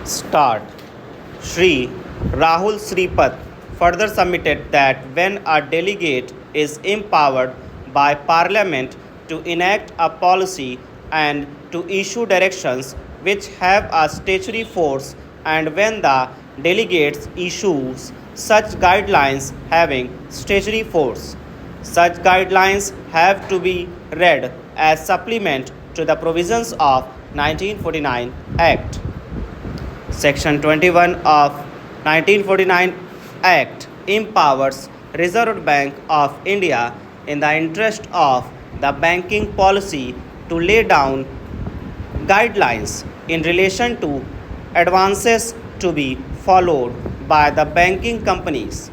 Start. Shri Rahul Sripat further submitted that when a delegate is empowered by Parliament to enact a policy and to issue directions which have a statutory force, and when the delegates issues such guidelines having statutory force, such guidelines have to be read as supplement to the provisions of 1949 Act. Section 21 of 1949 Act empowers Reserve Bank of India in the interest of the banking policy to lay down guidelines in relation to advances to be followed by the banking companies.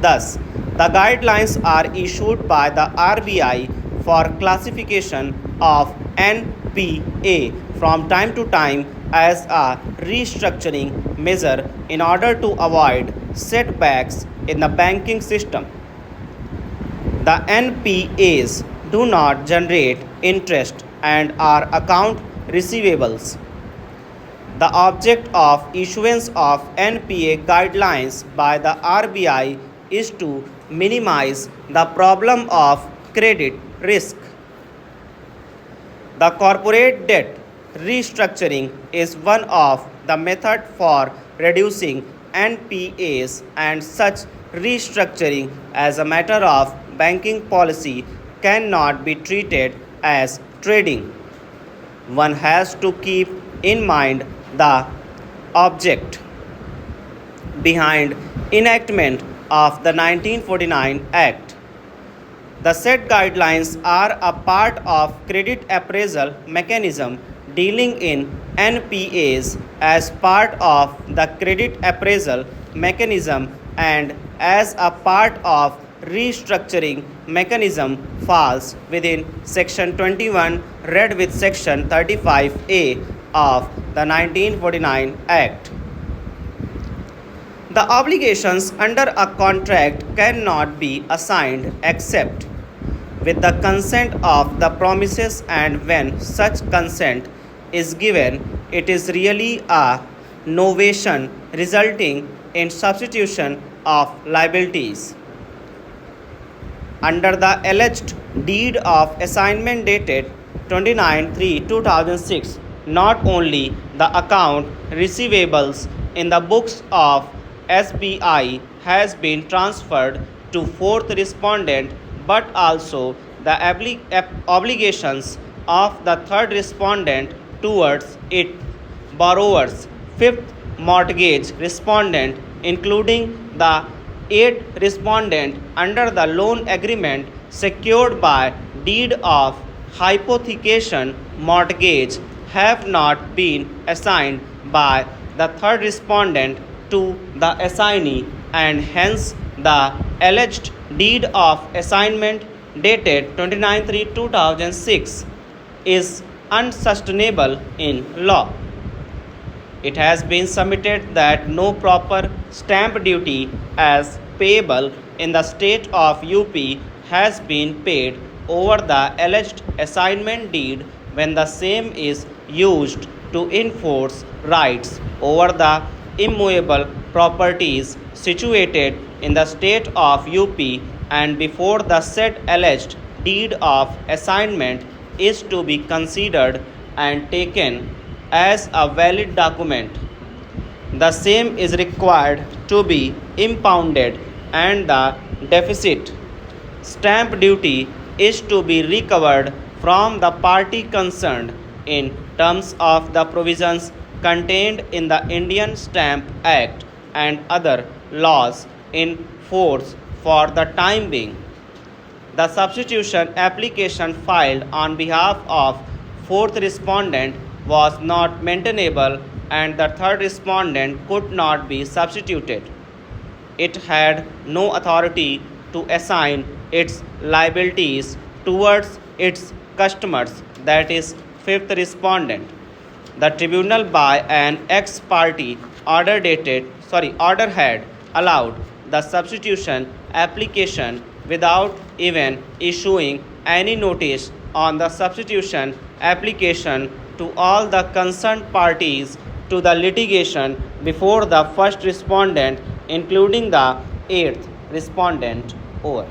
Thus, the guidelines are issued by the RBI for classification of NPA from time to time as a restructuring measure in order to avoid setbacks in the banking system. The NPAs do not generate interest and are account receivables. The object of issuance of NPA guidelines by the RBI is to minimize the problem of credit risk. The corporate debt restructuring is one of the methods for reducing NPAs, and such restructuring as a matter of banking policy cannot be treated as trading. One has to keep in mind the object behind enactment of the 1949 Act. The said guidelines are a part of credit appraisal mechanism dealing in NPAs as part of the credit appraisal mechanism, and as a part of restructuring mechanism falls within section 21 read with section 35A of the 1949 Act. The obligations under a contract cannot be assigned except with the consent of the promises, and when such consent is given, it is really a novation resulting in substitution of liabilities. Under the alleged deed of assignment dated 29/3/2006, not only the account receivables in the books of SBI has been transferred to fourth respondent, but also the obligations of the third respondent towards its borrowers, fifth mortgage respondent, including the eighth respondent under the loan agreement secured by deed of hypothecation mortgage, have not been assigned by the third respondent to the assignee, and hence the alleged deed of assignment dated 29/3/2006 is unsustainable in law. It has been submitted that no proper stamp duty as payable in the state of UP has been paid over the alleged assignment deed when the same is used to enforce rights over the immovable properties situated in the state of UP, and before the said alleged deed of assignment is to be considered and taken as a valid document, the same is required to be impounded, and the deficit stamp duty is to be recovered from the party concerned in terms of the provisions contained in the Indian Stamp Act and other laws in force for the time being. The substitution application filed on behalf of fourth respondent was not maintainable, and the third respondent could not be substituted. It had no authority to assign its liabilities towards its customers, that is, fifth respondent. The tribunal by an ex parte order had allowed the substitution application without even issuing any notice on the substitution application to all the concerned parties to the litigation before the first respondent, including the eighth respondent. Over.